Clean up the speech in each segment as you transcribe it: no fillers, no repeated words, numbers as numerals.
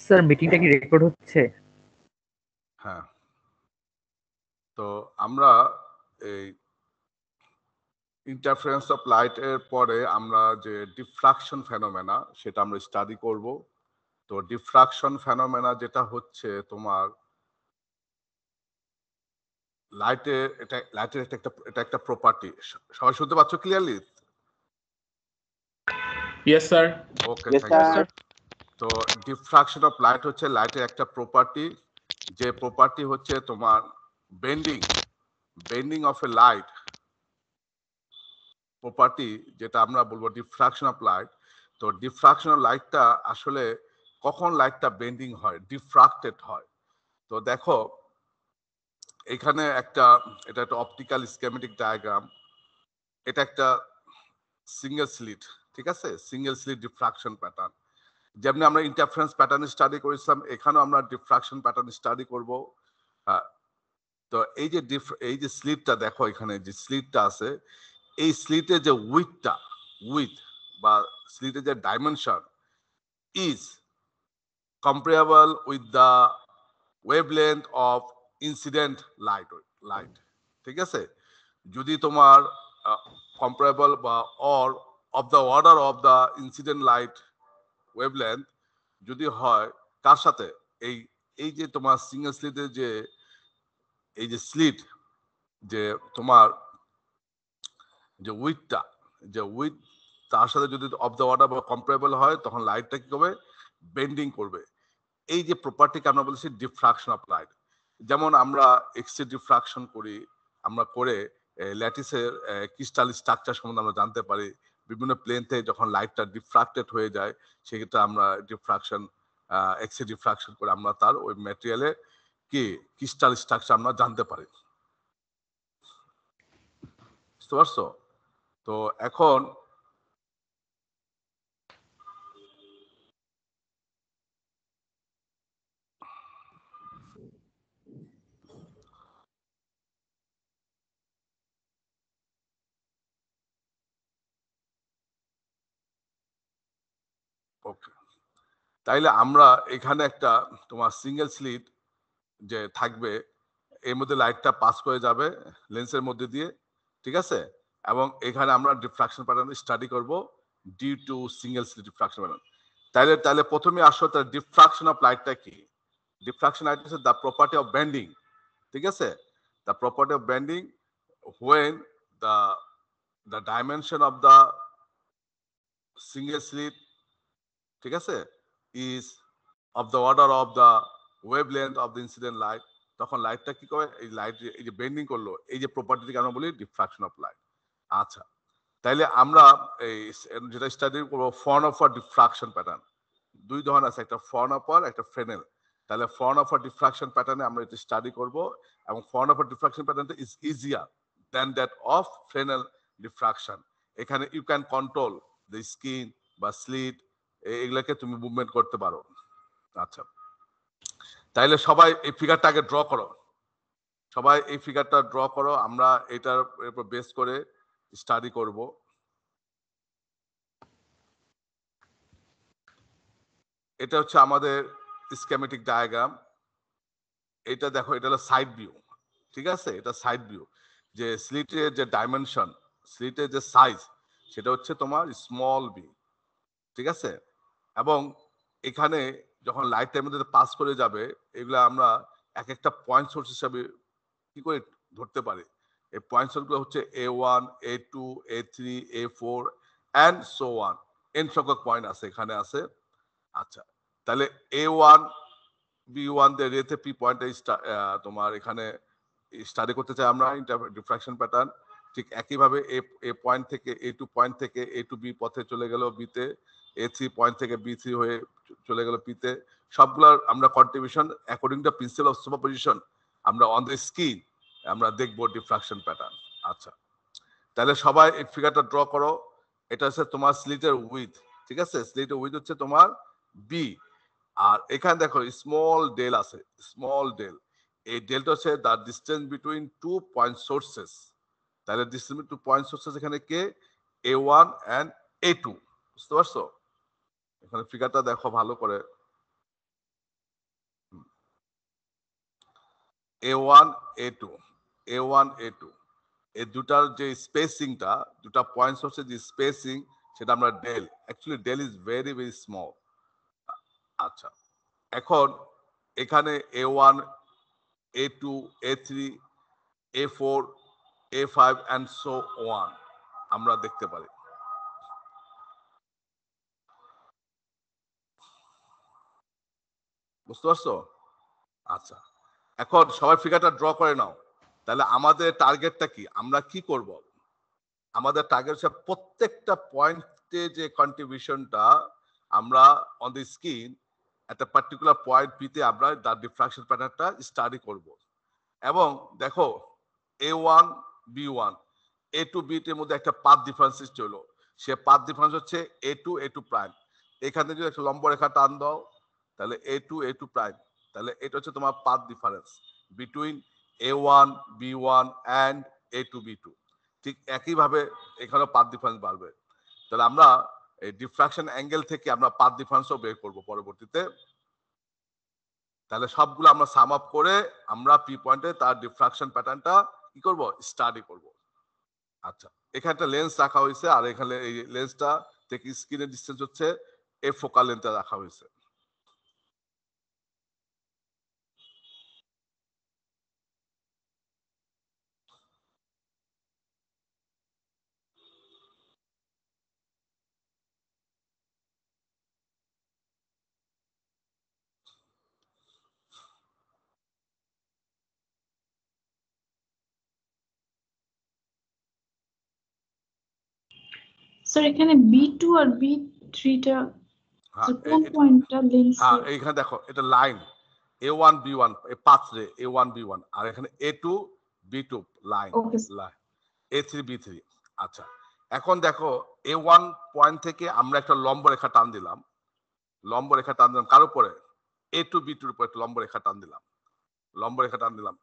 Sir মিটিংটা কি record হচ্ছে? হ্যাঁ, তো আমরা এই ইন্টারফারেন্স অফ লাইট এর পরে আমরা যে ডিফ্রাকশন ফেনোমেনা সেটা আমরা স্টাডি করব। তো ডিফ্রাকশন ফেনোমেনা যেটা হচ্ছে তোমার লাইটের এটা একটা প্রপার্টি। সবাই শুনতে পাচ্ছ clearly? Yes sir. Okay, thank you. তো ডিফ্রাকশন অফ লাইট হচ্ছে লাইটের একটা প্রপার্টি, যে প্রপার্টি হচ্ছে তোমার bending of a light property, যেটা আমরা বলবো ডিফ্রাকশন অফ লাইট। তো ডিফ্রাকশন অফ লাইটটা আসলে কখন লাইটটা বেন্ডিং হয়, ডিফ্রাক্টেড হয়। তো দেখো এখানে এটা একটা অপটিক্যাল স্কেমেটিক ডায়াগ্রাম। এটা একটা সিঙ্গেল স্লিট, ঠিক আছে, সিঙ্গেল স্লিট ডিফ্রাকশন প্যাটার্ন। যেমনি আমরা ইন্টারফারেন্স প্যাটার্ন স্টাডি করেছিলাম, এখানেও আমরা ডিফ্রাকশন প্যাটার্ন স্টাডি করব। তো এই যে স্লিটটা দেখো, এখানে যে স্লিটটা আছে, এই স্লিটের যে উইথ বা স্লিটের যে dimension is comparable with the wavelength of incident light, ঠিক আছে। যদি তোমার কম্পারেবল বা or of the order of the incident light wavelength যদি হয়, কার সাথে, এই যে তোমার সিঙ্গেল স্লিটের যে এই যে স্লিট, যে তোমার যে উইথ তার সাথে যদি অফ দ্য অর্ডার বা কম্পারেবল হয়, তখন লাইটটা কি করবে, বেন্ডিং করবে। এই যে প্রপার্টিকে আমরা বলছি ডিফ্রাকশন অফ লাইট। যেমন আমরা এক্সরে ডিফ্রাকশন করি, আমরা করে ল্যাটিসের ক্রিস্টাল স্ট্রাকচার সম্বন্ধে আমরা জানতে পারি। বিভিন্ন প্লেন থেকে যখন লাইটটা ডিফ্রাক্টেড হয়ে যায়, সেক্ষেত্রে আমরা এক্সরে ডিফ্রাকশন করে আমরা তার ওই ম্যাটেরিয়ালে কি ক্রিস্টাল স্ট্রাকচার আমরা জানতে পারি। বুঝতে পারছো? তো এখন ওকে, তাইলে আমরা এখানে একটা তোমার সিঙ্গেল স্লিট যে থাকবে, এর মধ্যে লাইটটা পাস করে যাবে লেন্সের মধ্যে দিয়ে, ঠিক আছে। এবং এখানে আমরা ডিফ্রাকশন প্যাটার্ন স্টাডি করব due to single slit diffraction pattern. তাহলে প্রথমে আসো, তার ডিফ্রাকশন অফ লাইটটা কি? Diffraction light is the property of bending, ঠিক আছে, the property of bending when the the dimension of the single slit, ঠিক আছে, is of the order of the wavelength of the incident light, তখন লাইটটা কি করে, এই যে বেন্ডিং করলো, এই যে প্রপার্টিকে আমরা বলি ডিফ্রাকশন অফ লাইট। আচ্ছা, তাইলে আমরা এই যেটা স্টাডি করবো ফ্রনহফার ডিফ্রাকশন প্যাটার্ন। দুই ধরনের আছে, একটা ফ্রনহফার, একটা ফ্রেনেল। তাহলে ফ্রনহফার ডিফ্রাকশন প্যাটার্নে আমরা এটা স্টাডি করব, এবং ফ্রনহফার ডিফ্রাকশন প্যাটার্নটা is easier than that of Fresnel diffraction. এখানে you can control the skin বা স্লিট, এগুলাকে তুমি মুভমেন্ট করতে পারো। আচ্ছা, তাইলে সবাই এই ফিগারটা আগে ড্র করো, সবাই এই ফিগারটা ড্র করো, আমরা এটার উপর বেস করে স্টাডি করব। এটা হচ্ছে আমাদের স্কেমেটিক ডায়াগ্রাম। এটা দেখো, এটা হলো সাইড ভিউ, ঠিক আছে, এটা সাইড ভিউ। যে স্লিটের যে ডাইমেনশন, স্লিটের যে সাইজ, সেটা হচ্ছে তোমার স্মল বি, ঠিক আছে। এবং এখানে যখন লাইটের মধ্যে পাস করে যাবে, এগুলো আমরা এক একটা পয়েন্ট সোর্স হিসাবে কি করে ধরতে পারি। এই পয়েন্ট সোর্সগুলো হচ্ছে A1, A2, A3, A4 and so one, N সংখ্যক পয়েন্ট আছে এখানে আছে। আচ্ছা, তাহলে A1 B1 রেতে পি পয়েন্টে তোমার এখানে স্টাডি করতে চাই আমরা ডিফ্রাকশন প্যাটার্ন। ঠিক একইভাবে এ পয়েন্ট থেকে A2 পয়েন্ট থেকে A টু বি পথে চলে গেল বিতে, A3 পয়েন্ট থেকে B3 হয়ে চলে গেল পিতে। সবগুলোর আমরা contribution according to principal of superposition আমরা অন দ্য স্ক্রিন আমরা দেখবো ডিফ্রাকশন প্যাটার্ন। আচ্ছা, তাহলে সবাই এই ফিগারটা ড্র করো। এটা হচ্ছে তোমার স্লিটের উইথ, ঠিক আছে, স্লিটের উইথ হচ্ছে তোমার বি। আর এখানে দেখো স্মল ডেল আছে, স্মল ডেল। এই ডেলটা হচ্ছে the distance between two point sources. তাহলে distance between two point sources এখানে কে, A1 এন্ড A2। বুঝতে পারছো? এখানে ফিগারটা দেখো ভালো করে। A1 A2 A1 A2 এই দুটার যে স্পেসিংটা, দুটা পয়েন্ট সোর্সের যে স্পেসিং, সেটা আমরা del, actually del is very very small. আচ্ছা, এখন এখানে A1 A2 A3 A4 A5 and so on আমরা দেখতে পারি। বুঝতে পারছো? আচ্ছা, এখন সবাই ফিগারটা ড্র করে নাও। তাহলে আমাদের টার্গেটটা কি, আমরা কি করব? আমাদের টার্গেট হচ্ছে প্রত্যেকটা পয়েন্টে যে কন্ট্রিবিউশনটা আমরা অন দি স্ক্রিন একটা পার্টিকুলার পয়েন্ট পিতে আমরা তার ডিফ্রাকশন প্যাটার্নটা স্টাডি করব। এবং দেখো A1 B1 A2 B2 এর মধ্যে একটা পাথ ডিফারেন্স হলো, সে পাথ ডিফারেন্স হচ্ছে A2 A2 প্রাইম। এখানে যদি একটা লম্ব রেখা টান দাও তাহলে A2 A2 প্রাইম, তাহলে এটা হচ্ছে তোমার path difference between A1 B1 and A2 B2। ঠিক একইভাবে এখানেও পাথ ডিফারেন্স বাড়বে। তাহলে আমরা এই ডিফ্রাকশন অ্যাঙ্গেল থেকে আমরা পাথ ডিফারেন্সও বের করব পরবর্তীতে। তাহলে সবগুলো আমরা সাম আপ করে আমরা পি পয়েন্টে তার ডিফ্রাকশন প্যাটার্নটা কি করব, স্টাডি করব। আচ্ছা, এখানে একটা লেন্স রাখা হয়েছে, আর এখানে এই লেন্সটা থেকে স্ক্রিনের ডিসটেন্স হচ্ছে এ ফোকাল লেন্থটা রাখা হয়েছে। স্যার এখানে B2 আর B3 টা কোন পয়েন্টটা লেন্স? হ্যাঁ, এইখানে দেখো এটা লাইন A1 B1 এই পাথ রে A1 B1, আর এখানে A2 B2 line, A3 B3। আচ্ছা, এখন দেখো A1 পয়েন্ট থেকে আমরা একটা লম্ব রেখা টান দিলাম, লম্ব রেখা টান দিলাম কার উপরে, A2 B2 এর উপরে একটা লম্ব রেখা টান দিলাম, লম্ব রেখা টান দিলাম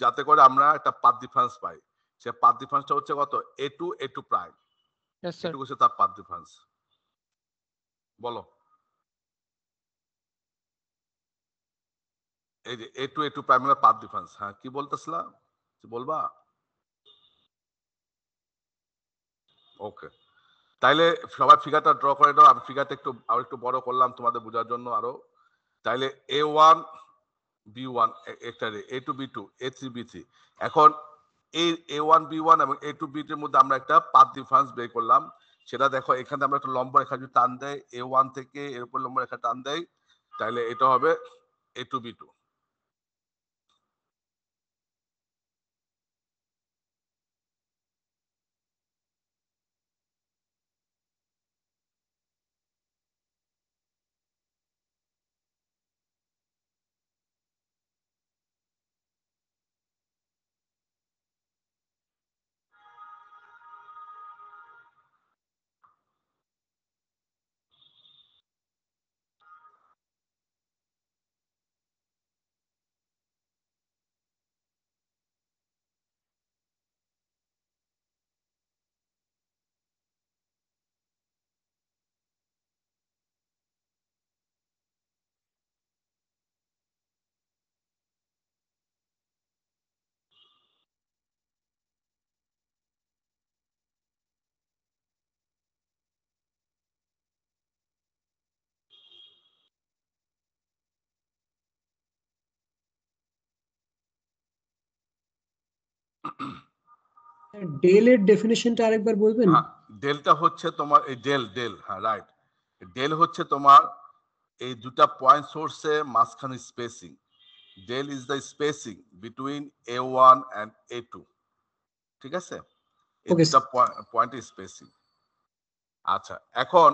যাতে করে আমরা একটা পাথ ডিফারেন্স পাই। সে পাথ ডিফারেন্সটা হচ্ছে কত, A2 A2 প্রাইম। এটুকু হচ্ছে তার পাথ ডিফারেন্স। বলো, এই যে A2 A2 প্রাইম এর পাথ ডিফারেন্স। হ্যাঁ, কি বলতেছিলা, কি বলবা? ওকে, তাইলে সবাই ফিগারটা ড্র করে দাও। আমি ফিগারটা একটু বড় করলাম তোমাদের বোঝার জন্য আরো। তাইলে A1 B1 একটা রে, A2 B2 A3 B3। এখন এই A1 B1 এবং A2 B2 এর মধ্যে আমরা একটা পাথ ডিফারেন্স বের করলাম। সেটা দেখো, এখানে আমরা একটা লম্ব রেখা যদি টান দেয় A1 থেকে এর উপর লম্ব রেখা টান দেয়, তাহলে এটা হবে A2 B2। ডেল এর ডেফিনিশনটা আরেকবার বলবেন? হ্যাঁ, ডেলটা হচ্ছে তোমার এই ডেল, হ্যাঁ রাইট, ডেল হচ্ছে তোমার এই দুটা পয়েন্ট সোর্সে মাঝখানে spacing. Del is the spacing between A1 and A2। ঠিক আছে, এই দুটা পয়েন্টের স্পেসিং। আচ্ছা, এখন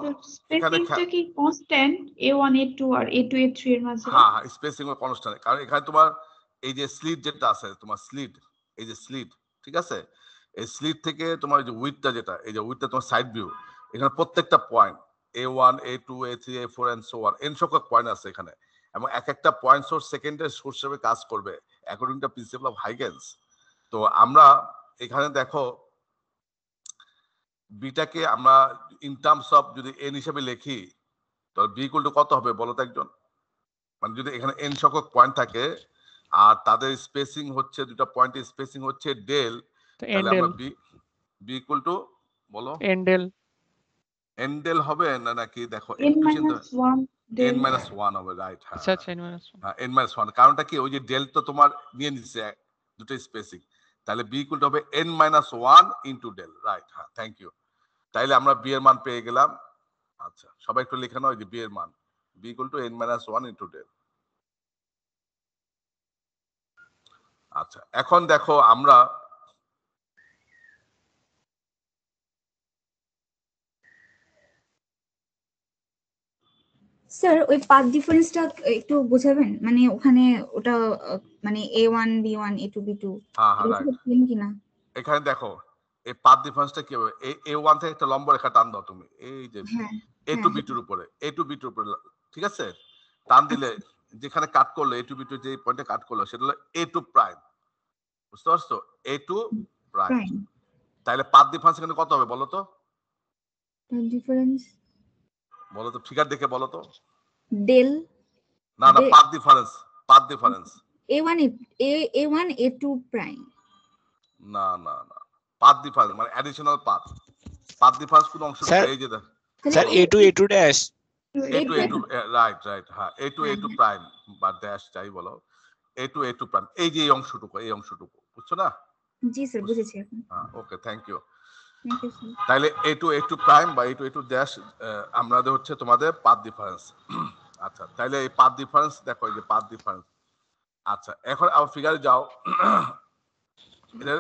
এখানে স্পেসিংটা কি কনস্ট্যান্ট A1 A2 আর A2 A3 এর মাঝে? হ্যাঁ, স্পেসিং এর কনস্ট্যান্ট, কারণ এখানে তোমার এই যে স্লিট যেটা আছে, তোমার স্লিট, এই যে স্লিট, ঠিক আছে, এই স্লিট থেকে তোমার এই যে উইডথটা যেটা, এই যে উইডথটা তোমার সাইড ভিউ, এখানে প্রত্যেকটা point A1 A2 A3 A4 and so on n সংখ্যক পয়েন্ট আছে এখানে, এবং এক একটা পয়েন্ট সোর্স সেকেন্ডের সোর্স হিসেবে কাজ করবে according to principal of Huygens. তো আমরা এখানে দেখো বিটাকে আমরা ইন টার্মস অফ যদি n হিসেবে লিখি, তাহলে b ইকুয়াল টু কত হবে বলো তো একজন? মানে যদি এখানে n সংখ্যক পয়েন্ট থাকে, আর তাদের স্পেসিং হচ্ছে দুটো পয়েন্টের স্পেসিং হচ্ছে ডেল, তাহলে আমরা বি ইকুয়াল টু বলো এন্ডেল এন্ডেল হবে না নাকি দেখো n minus 1 n del minus 1 হবে, রাইট? হ্যাঁ আচ্ছা n minus 1 হ্যাঁ n minus 1, কারণটা কি ওই যে ডেল তো তোমার নিয়ে নিচ্ছে দুটো স্পেসিং, তাহলে বি ইকুয়াল টু হবে n minus 1 into del, right? হ্যাঁ, থ্যাংক ইউ। তাইলে আমরা বি এর মান পেয়ে গেলাম। আচ্ছা, সবাই একটু লিখে নাও যে বি এর মান b equal to n minus 1 into del. আচ্ছা, এখন দেখো আমরা স্যার ওই পাথ ডিফারেন্সটা একটু বোঝাবেন, মানে ওখানে ওটা মানে a1 b1 a2 b2 হ্যাঁ হ্যাঁ রাইট, কিনা এখানে দেখো এই পাথ ডিফারেন্সটা কি হবে, এই a1 থেকে একটা লম্ব রেখা টান দাও তুমি, এই যে হ্যাঁ a2 b2 এর উপরে, a2 b2 এর উপরে, ঠিক আছে? টান দিলে যেখানে কাট করলো a2 b2 যে পয়েন্টে কাট করলো সেটা হলো a2 প্রাইম, বুঝতে পারছো? a2 prime. প্রাইম তাহলে পাথ ডিফারেন্স এখানে কত হবে বলো তো? পাথ ডিফারেন্স বলো তো, ফিগার দেখে বলো তো। ডেল না না, path difference a1 a1 a2 prime না না না, পাথ ডিফারেন্স মানে অ্যাডিশনাল পাথ ডিফারেন্স কোন অংশ? এই যে দেখ sir a2 a2 dash a2 right হ্যাঁ, a2 প্রাইম বা ড্যাশ যাই বলো, a2 প্রাইম, এই যে এই অংশটুকু বুঝছো না? জি স্যার বুঝেছি এখন। হ্যাঁ, okay, thank you. Thank you sir. তাহলে a2 প্রাইম বা a2 ড্যাশ আমাদের হচ্ছে তোমাদের পাথ ডিফারেন্স। আচ্ছা, তাহলে এই পাথ ডিফারেন্স দেখো, এই যে পাথ ডিফারেন্স। আচ্ছা, এখন আবার ফিগারে যাও,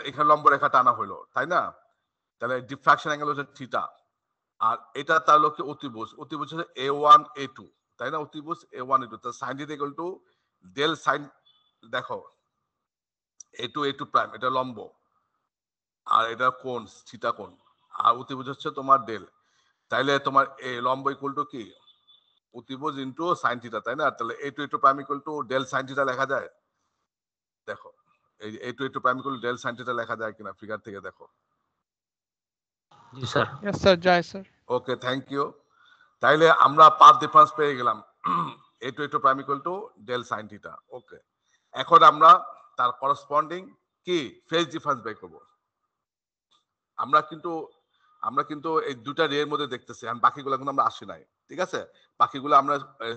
এখানে লম্ব রেখা টানা হলো, তাই না? তাহলে ডিফ্রাকশন অ্যাঙ্গেল হচ্ছে থিটা, আর এটা তার লোকে অতিভুজ হচ্ছে a1 a2, তাই না? অতিভুজ a1 a2, তাহলে sin theta equal to del sin, দেখো a2 প্রাইম এটা লম্ব আর এটা কোণ থিটা কোণ, আর অতিভুজ হচ্ছে তোমার ডেল, তাইলে তোমার এই লম্ব ইকুয়াল টু কি অতিভুজ ইনটু sin থিটা, তাই না? তাহলে a2 prime equal to del sin theta লেখা যায়? দেখো এই a2 prime equal to del sin theta লেখা যায় কিনা ফিগার থেকে দেখো। জি স্যার। yes sir যায় স্যার। Okay, thank you. তাইলে আমরা পাথ ডিফারেন্স পেয়ে গেলাম a2 prime equal to del sin theta. Okay, এখন আমরা তার করসপন্ডিং কি ফেজ ডিফারেন্স বের করব। আমরা কিন্তু এই দুটা রে এর মধ্যে দেখতেছি, আর বাকিগুলো কিন্তু আমরা আসি নাই, ঠিক আছে? বাকিগুলো আমরা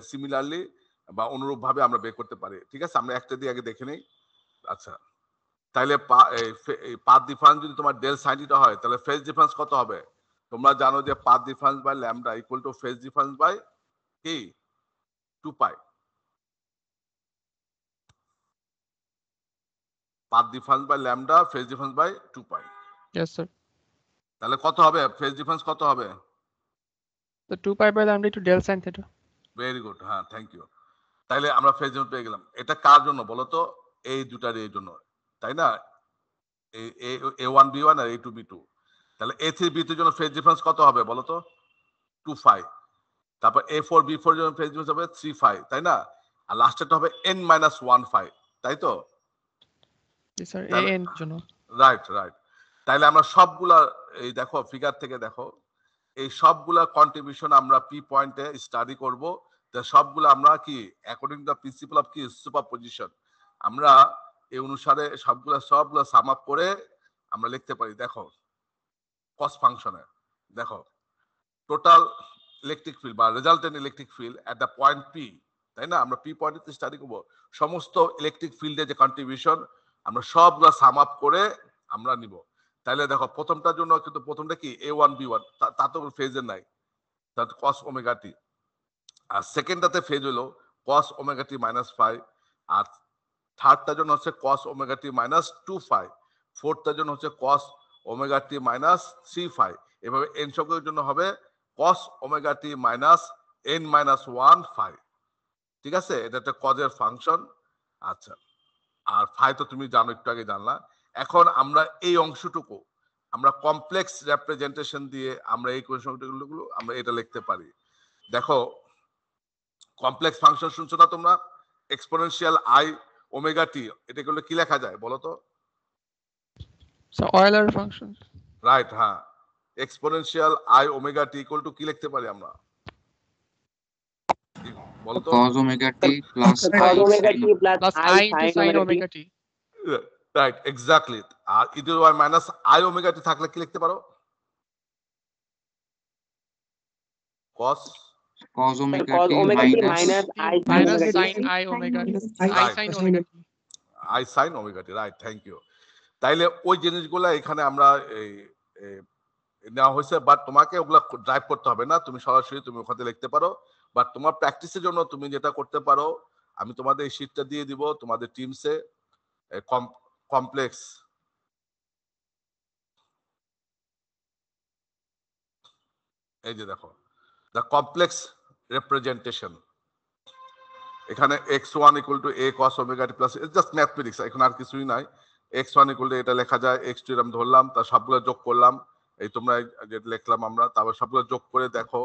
সিমিলারলি বা অনুরূপ ভাবে আমরা বের করতে পারি, ঠিক আছে? আমরা একটা দিয়ে আগে দেখে নেই। আচ্ছা, তাইলে পাথ ডিফারেন্স যদি তোমার ডেল sin থিটা হয়, তাহলে ফেজ ডিফারেন্স কত হবে? তোমরা জানো যে path difference by lambda equal to phase difference by কি 2 pi. Path difference by lambda, phase difference by 2 pi. yes sir তাহলে কত হবে ফেজ ডিফারেন্স, কত হবে? the 2 pi by lambda to del sin theta very good, হ্যাঁ, thank you. তাইলে আমরা phase difference পেয়ে গেলাম। এটা কার জন্য বলো তো? এই দুটার এর জন্য, তাই না? এই a1 b1 আর a2 b2। তাহলে a3 b2 এর জন্য ফেজ ডিফারেন্স কত হবে বলো তো? 2 phi। তারপর a4 b4 এর জন্য ফেজ ডিফারেন্স হবে 3 phi, তাই না? আর লাস্টেরটা হবে n-1 phi, তাই তো? yes sir তাহলে- an জন্য রাইট। তাইলে আমরা সবগুলা এই দেখো ফিগার থেকে দেখো, এই সবগুলা কন্ট্রিবিউশন আমরা পি পয়েন্টে স্টাডি করব। তো সবগুলো আমরা কি according to the principal of কি সুপারপজিশন, আমরা এই অনুসারে সবগুলা সাম আপ করে আমরা লিখতে পারি। দেখো কস ফাংশনে দেখো টোটাল ইলেকট্রিক ফিল্ড বা resultant electric field at the point P, তাই না? আমরা পি পয়েন্টে স্টাডি করব সমস্ত ইলেকট্রিক ফিল্ডের যে কন্ট্রিবিউশন আমরা সবগুলো সাম আপ করে আমরা নিব। তাহলে দেখো প্রথমটার জন্য কিন্তু প্রথমটা কি a1 b1, তা তো ফেজের নাই, তার cos ওমেগা টি। আর সেকেন্ডটাতে ফেজ হলো cos ওমেগা টি মাইনাস 5, আর থার্ডটার জন্য হচ্ছে cos omega t minus 2 phi, ফোর্থটার জন্য হচ্ছে cos omega t minus 3 phi। এভাবে n সংখ্যকের জন্য হবে cos omega t minus n-1 phi, ঠিক আছে? এটা একটা কজের ফাংশন। আচ্ছা, আর ফাই তো তুমি জানো, একটু আগে জানলা। এখন আমরা এই অংশটুকু আমরা কমপ্লেক্স রিপ্রেজেন্টেশন দিয়ে আমরা এই কোয়েশ্চনগুলো আমরা এটা লিখতে পারি। দেখো কমপ্লেক্স ফাংশন শুনছো না তোমরা? এক্সপোনেনশিয়াল আই ওমেগা টি, এটা করলে কি লেখা যায় বলো তো? so Euler function রাইট, হ্যাঁ, exponential I omega T equal to কি লিখতে পারি আমরা? বলো তো cos omega t plus cos I omega sin t plus Plus I I into sin sin omega t. omega t. Right exactly আর e to the power minus I omega t থাকলে কি লিখতে পারো cos omega Cos t omega t minus minus I sin Minus omega t. sin I omega t. I Right. sin omega t. I sin omega t right thank you তাইলে ওই জিনিসগুলো এখানে আমরা এই নেওয়া হয়েছে বাট তোমাকে ওগুলা ড্রাইভ করতে হবে না তুমি সরাসরি তুমি ওখানে লিখতে পারো বাট তোমার প্র্যাকটিসের জন্য তুমি যেটা করতে পারো আমি তোমাদের এই শীটটা দিয়ে দিব তোমাদের টিমসে কমপ্লেক্স এই যে দেখো দ্য কমপ্লেক্স রিপ্রেজেন্টেশন এখানে x1 equal to a cos omega t plus it's just mathematics এখন আর কিছুই নাই x1 equal to এটা লেখা যায় x2 এরকম ধরলাম তার সবগুলো যোগ করলাম এই তোমরা যেটা লিখলাম আমরা তারপর সবগুলো যোগ করে দেখো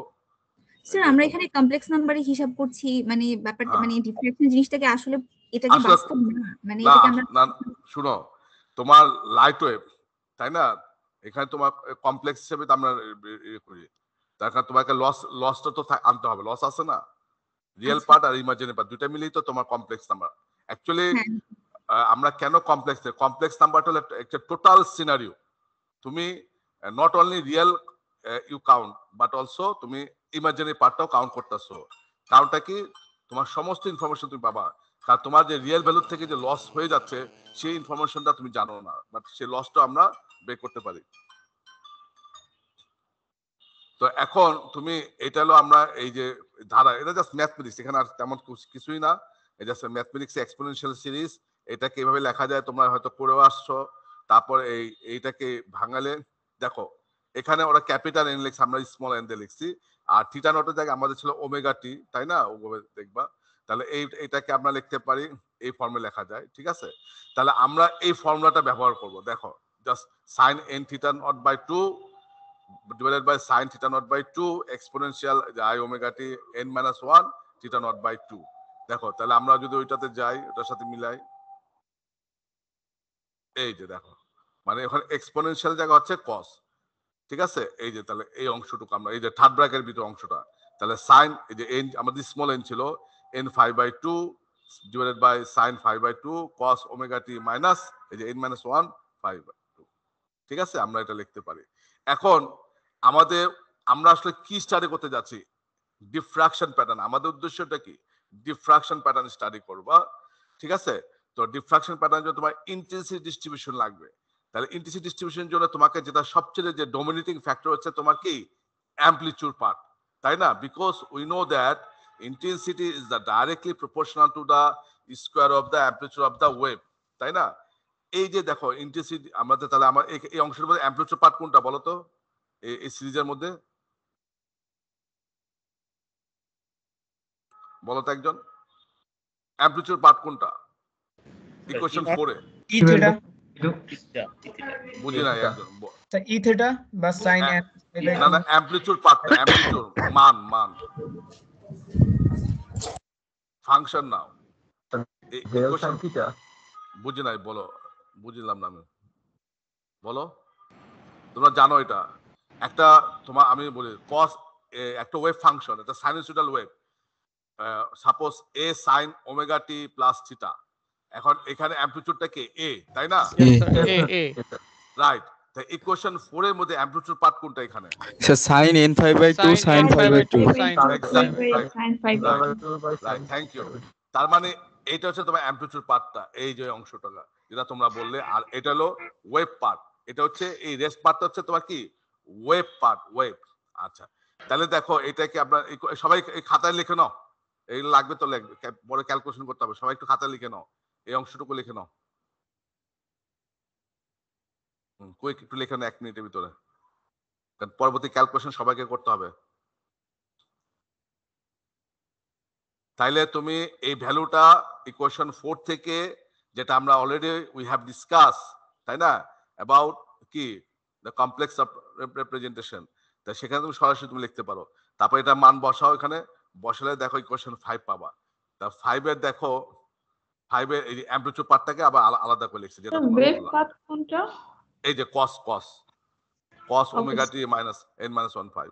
স্যার আমরা এখানে কমপ্লেক্স নাম্বারে হিসাব করছি মানে ব্যাপারটা মানে ডিফ্রাকশন জিনিসটাকে আসলে এটা কি আসলে বাস্তব না মানে না এটাকে আমরা না শুনো তোমার লাইট ওয়েভ তাই না এখানে তোমার কমপ্লেক্স হিসেবে তো আমরা করি তার কারণ তোমাকে লসটা তো আনতে হবে লস আছে না রিয়েল পার্ট আর ইমাজিনারি পার্ট দুটো মিলেই তো তোমার কমপ্লেক্স নাম্বার অ্যাকচুয়ালি আমরা কেন কমপ্লেক্স নাম্বারটা হলো একটা টোটাল সিনারিও তুমি not only real you count but also তুমি ইমাজিনারি পার্টটাও কাউন্ট করতেছো কারণটা কি তোমার সমস্ত ইনফরমেশন তুমি পাবা কারণ তোমার যে রিয়েল ভ্যালু থেকে যে লস হয়ে যাচ্ছে সেই ইনফরমেশনটা তুমি জানো না বাট সেই লসটা আমরা বের করতে পারি তো এখন তুমি এটা হলো আমরা এই যে ধারা এটা জাস্ট ম্যাথমেটিক্স এখানে আর তেমন কিছুই না এটা জাস্ট ম্যাথমেটিক্স এক্সপোনেনশিয়াল সিরিজ এটাকে কিভাবে লেখা যায় তোমরা হয়তো পড়েও আসছো তারপর এইটাকে ভাঙালে দেখো এখানে ওরা ক্যাপিটাল এন লিখছে আমরা স্মল এন দিয়ে লিখছি আর থিটা নটের জায়গায় আমাদের ছিল ওমেগা টি তাই না ওভাবে দেখবা তাহলে এইটাকে আমরা লিখতে পারি এই ফর্মে লেখা যায় ঠিক আছে তাহলে আমরা এই ফর্মুলাটা ব্যবহার করব দেখো just sine n theta nought by 2 divided by sin theta naught by 2 exponential I omega t n minus 1 theta naught by 2 দেখো তাহলে আমরা যদি ওইটাতে যাই ওটার সাথে মিলাই এই যে দেখো মানে ওখানে এক্সপোনেনশিয়াল জায়গা হচ্ছে cos ঠিক আছে এই যে তাহলে এই অংশটুকু আমরা এই যে থার্ড ব্র্যাকেটের ভিতর অংশটা তাহলে sin এই যে n আমাদের স্মল n ছিল n 5 by 2 divided by sin 5 by 2 cos omega t minus এই যে n minus 1 5 by 2 ঠিক আছে আমরা এটা লিখতে পারি এখন আমরা আসলে কি স্টাডি করতে যাচ্ছি ডিফ্রাকশন প্যাটার্ন আমাদের উদ্দেশ্যটা কি ডিফ্রাকশন প্যাটার্ন স্টাডি করবা ঠিক আছে তো ডিফ্রাকশন প্যাটার্ন জন্য তোমার ইন্টেন্সিটি ডিস্ট্রিবিউশন লাগবে তাহলে ইন্টেন্সিটি ডিস্ট্রিবিউশনের জন্য তোমাকে যেটা সবচেয়ে যে ডমিনেটিং ফ্যাক্টর হচ্ছে তোমার কি অ্যামপ্লিটিউড পার্ট তাই না because we know that intensity is the directly proportional to the square of the amplitude of the wave তাই না এই যে দেখো ইন্টেন্সিটি আমাদের তাহলে আমার এই অংশের মধ্যে অ্যামপ্লিটিউড পার্ট কোনটা বলো তো এই সিরিজের মধ্যে বলো তো একজন অ্যামপ্লিটিউড পার্ট কোনটা ইকুয়েশন 4 এ ই থিটা বুঝি না একজন ই থিটা বা sin n না না অ্যামপ্লিটিউড পার্ট অ্যামপ্লিটিউড মান ফাংশন নাও ইকুয়েশন থিটা বুঝি নাই বলো বুঝলাম না আমি বলো তোমরা জানো এটা একটা তোমার আমি বলি cos একটা ওয়েভ ফাংশন এটা sinusoidal wave suppose a sin omega t plus theta এখন এখানে অ্যামপ্লিটিউডটা কি a তাই না A রাইট তাই ইকুয়েশন 4 এর মধ্যে অ্যামপ্লিটিউড পার্ট কোনটা এখানে sir sin n5/2 sin 5/2 sin 5/2 right thank you তার মানে এটা হচ্ছে তোমার অ্যামপ্লিটিউড পার্টটা এই যে অংশটা যেটা তোমরা বললে আর এটা হলো ওয়েভ পার্ট এটা হচ্ছে এই রেস্ট পার্টটা হচ্ছে তোমার কি ওয়েভ পার্ট ওয়েভ আচ্ছা তাহলে দেখো এটাকে আপনার সবাই এই খাতায় লিখে নাও এই লাগবে তো পরে ক্যালকুলেশন করতে হবে সবাই একটু খাতায় লিখে নাও এই অংশটুকু লিখে নাও কুইক একটু লিখে নাও 1 মিনিটের ভিতরে কারণ পরবর্তী ক্যালকুলেশন সবাইকে করতে হবে তাইলে তুমি এই ভ্যালুটা ইকুয়েশন 4 থেকে যেটা আমরা অলরেডি উই হ্যাভ ডিসকাস তাই না অ্যাবাউট কি দ্য কমপ্লেক্স অফ রিপ্রেজেন্টেশন তা সেখানে তুমি সরাসরি তুমি লিখতে পারো তারপর এটা মান বসাও এখানে বসালে দেখো ইকুয়েশন 5 পাবা তা 5 এর দেখো 5 এর এই অ্যামপ্লিটিউড পার্টটাকে আবার আলাদা করে লিখছি যেটা তোমরা ওয়েভ বললা পার্ট কোনটা এই যে cos omega t minus n minus 1 5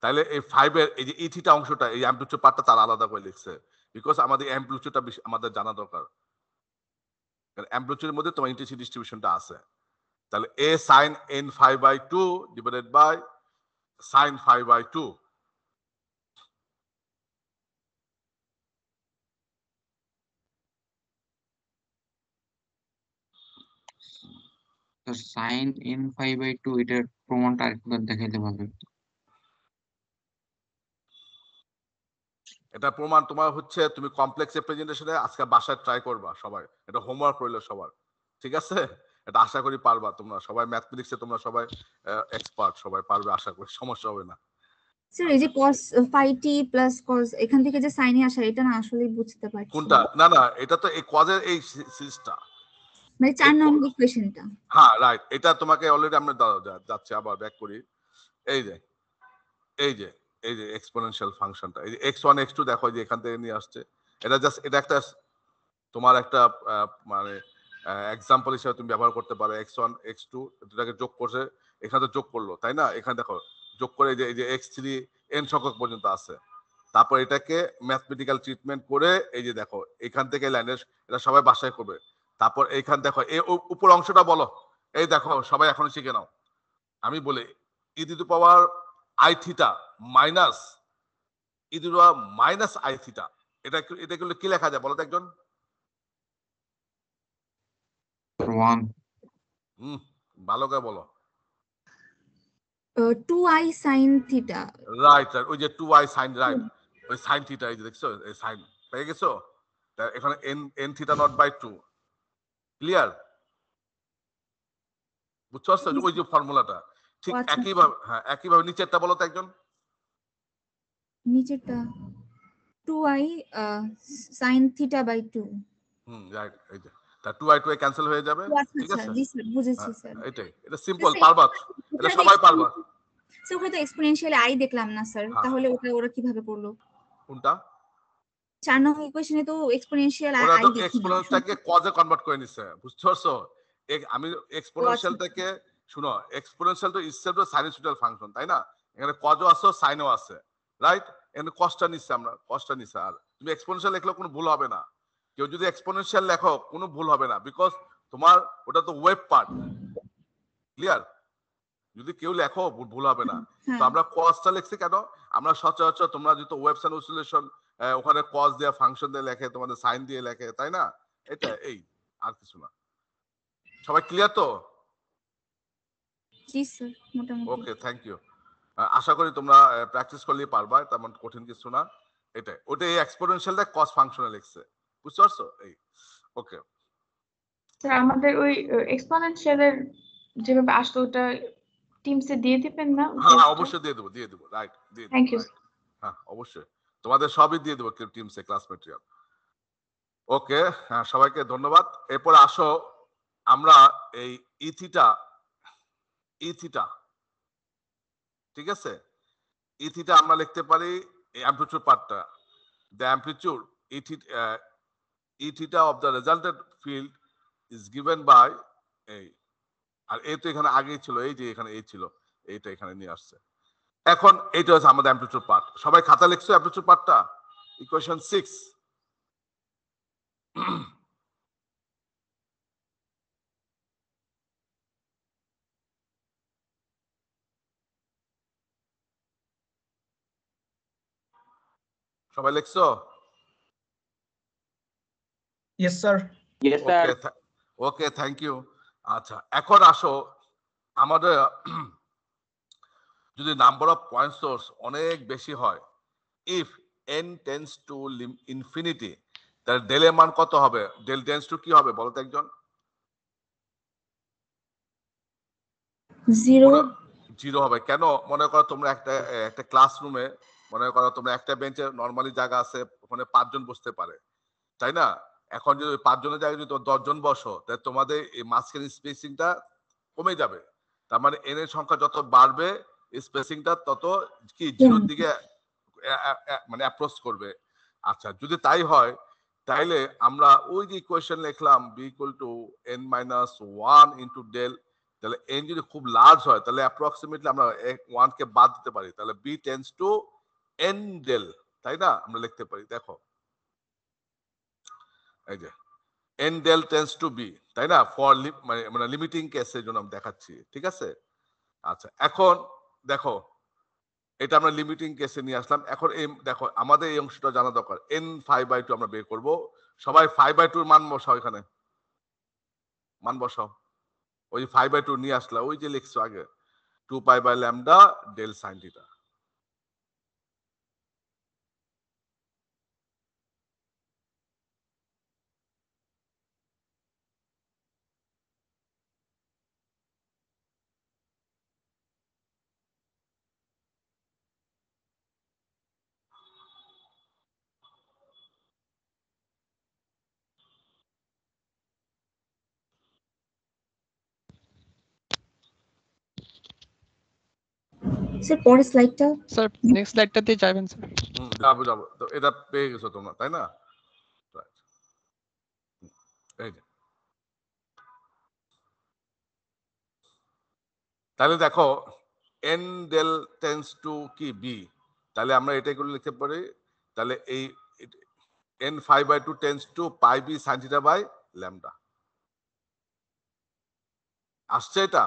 তাহলে এই 5 এর এই যে ই থিটা অংশটা এই অ্যাম্পলিটিউড পার্টটা তার আলাদা করে লিখছে বিকজ আমাদের অ্যাম্পলিটিউডটা আমাদের জানা দরকার কারণ অ্যাম্পলিটিউডের মধ্যে তোমার ইন্টেন্সিটি ডিস্ট্রিবিউশনটা আছে তাহলে a sin n5/2 divided by sin 5/2 তো সাইন n5/2 এটার প্রমাণটা আরেকবার দেখাইলে ভালো হতো। এটা প্রমাণ তোমার হচ্ছে তুমি কমপ্লেক্স রিপ্রেজেন্টেশনে আজকে বাসায় ট্রাই করবা সবাই এটা হোমওয়ার্ক রইল সবার ঠিক আছে এটা আশা করি পারবা তোমরা সবাই ম্যাথমেটিক্সে তোমরা সবাই এক্সপার্ট সবাই পারবে আশা করি সমস্যা হবে না স্যার এই যে cos phi t plus cos এখান থেকে যে সাইনে আসা এটা না আসলে বুঝতে পারছি কোনটা না না এটা তো এই কজের এই সিরিজটা মানে 4 নং ইকুয়েশনটা হ্যাঁ রাইট এটা তোমাকে অলরেডি আমরা যাচ্ছে আবার ব্যাক করি এই যে এই যে এই যে এক্সপোনেনশিয়াল ফাংশনটা এই যে x1 x2 দেখো যে এখান থেকে নিয়ে আসছে এটা জাস্ট এটা একটা তোমার একটা মানে এক্সাম্পল হিসেবে তুমি ব্যবহার করতে পারো x1 x2 দুটাকে যোগ করছে এখানে তো যোগ করলো তাই না এখানে দেখো যোগ করে এই যে x3 n সংখ্যক পর্যন্ত আছে তারপর এটাকে ম্যাথমেটিক্যাল ট্রিটমেন্ট করে এই যে দেখো এখান থেকে লাইনের এটা সবাই বাসায় করবে তারপর এইখান দেখো এই উপর অংশটা বলো এই দেখো সবাই এখন শিখে নাও আমি বলি E to the power I theta minus E to the power minus I theta এটা করলে কি লেখা যায় বলো তো একজন 1 ভালো করে বলো 2i sin theta রাইট ওই যে 2i sin রাইট ওই sin থিটা এই যে দেখছো এই sin পেয়ে গেছো এখানে n theta nought by 2 clear বুঝছো ওই যে ফর্মুলাটা ঠিক একইভাবে হ্যাঁ একইভাবে নিচেরটা বলো তো একজন নিচেরটা 2i sin theta by 2 right এই যে তা 2i 2i ক্যান্সেল হয়ে যাবে ঠিক আচ্ছা আছে জি স্যার বুঝেছি স্যার এটাই এটা সিম্পল পারবা এটা সবাই পারবা স্যার ওখানে তো এক্সপোনেনশিয়াল আই দেখলাম না স্যার তাহলে ওরা কিভাবে করলো কোনটা 4 নং ইকুয়েশনে তো এক্সপোনেনশিয়াল আই ওরা তো দেখি এক্সপোনেনশিয়ালটাকে কজে কনভার্ট করে নিছে বুঝতে পারছো আমি এক্সপোনেনশিয়ালটাকে শুনো এক্সপোনেনশিয়াল তো ইটসেলফ আ সাইনুসয়েডাল ফাংশন তাই না এখানে কজও আছে সাইনও আছে রাইট এখানে কসটা নিচ্ছে আমরা কসটা নিচ্ছে আর তুমি এক্সপোনেনশিয়াল লিখলে কোনো ভুল হবে না কেউ যদি এক্সপোনেনশিয়াল লেখো কোনো ভুল হবে না বিকজ তোমার ওটা তো ওয়েব পার্ট ক্লিয়ার যদি কেউ লেখো ভুল হবে না তো আমরা কসটা লিখছি কেন আমরা সচরাচর তোমরা যেহেতু ওয়েব সাইন অসিলেশন ওখানে কস দিয়ে ফাংশন দিয়ে লেখে তোমাদের সাইন দিয়ে লেখে তাই না এটা এই আর কিছু না সবাই ক্লিয়ার তো জি স্যার মোটামুটি ওকে থ্যাংক ইউ আশা করি তোমরা প্র্যাকটিস করলেই পারবা তেমন কঠিন কিছু না এটা ওটা এই এক্সপোনেনশিয়ালটা কস ফাংশনে লিখছে বুঝতে পারছো এই ওকে স্যার আমাদের ওই এক্সপোনেনশিয়ালের যেভাবে আসতো ওটা টিমসে দিয়ে দিবেন না হ্যাঁ অবশ্যই দিয়ে দেবো রাইট দিয়ে থ্যাংক ইউ হ্যাঁ অবশ্যই তোমাদের সবই দিয়ে দেবো টিমসে ক্লাস ম্যাটেরিয়াল ওকে হ্যাঁ সবাইকে ধন্যবাদ এরপর আসো আমরা এই ই থিটা ঠিক আছে ই থিটা আমরা লিখতে পারি এই অ্যামপ্লিটিউড পার্টটা the amplitude E theta of the resulted field is given by এই আর এই তো এখানে আগেই ছিল এই যে এখানে এই ছিল এইটা এখানে নিয়ে আসছে এখন এইটা হচ্ছে আমাদের অ্যামপ্লিটিউড পার্ট সবাই খাতা লিখছো অ্যামপ্লিটিউড পার্টটা ইকুয়েশন 6 সবাই লিখছো Yes, sir. Okay thank you আচ্ছা এখন আসো আমাদের যদি নাম্বার অফ পয়েন্ট সোর্স অনেক বেশি হয় if n tends to infinity তাহলে ডেল এর মান কত হবে ডেল টেন্ডস টু কি হবে বলো তো একজন 0 হবে কেন মনে করো তোমরা একটা ক্লাসরুমে মনে করো তোমরা একটা বেঞ্চে নরমালি জায়গা আছে ওখানে 5 জন বসতে পারে তাই না এখন যদি 5 জনের জায়গায় যদি 10 জন বসো তাহলে তোমাদের এই মাঝখানে স্পেসিংটা কমে যাবে তার মানে n এর সংখ্যা যত বাড়বে স্পেসিংটা তত কি জিরোর দিকে মানে অ্যাপ্রোচ করবে আচ্ছা যদি তাই হয় তাইলে আমরা ওই যে ইকুয়েশন লিখলাম b = n - 1 * del তাহলে n যদি খুব লার্জ হয় তাহলে অ্যাপ্রক্সিমেটলি আমরা 1 কে বাদ দিতে পারি, তাহলে b tends to n del, তাই না? আমরা লিখতে পারি, দেখো এই যে n del tends to b, তাই না? ফর মানে লিমিটিং কেসের জন্য আমি দেখাচ্ছি, ঠিক আছে? আচ্ছা, এখন দেখো এটা আমরা লিমিটিং কেসে নিয়ে আসলাম। এখন এই দেখো আমাদের এই অংশটা জানা দরকার, n5/2 আমরা বের করব। সবাই 5/2 এর মান বসাও, এখানে মান বসাও। ওই 5/2 নিয়ে আসলা, ওই যে লিখছো আগে 2 pi by lambda del sine theta. Sir পরের স্লাইডটা স্যার নেক্সট স্লাইডটাতে যাবেন স্যার। যাবো যাবো, তো এটা পেয়ে গেছো তোমরা, তাই না? Right. এই যে তাহলে দেখো n del tends to কি b, তাহলে আমরা এটাই করে লিখতে পারি, তাহলে এই n5/2 tends to pi b sin theta by lambda। আসছে এটা?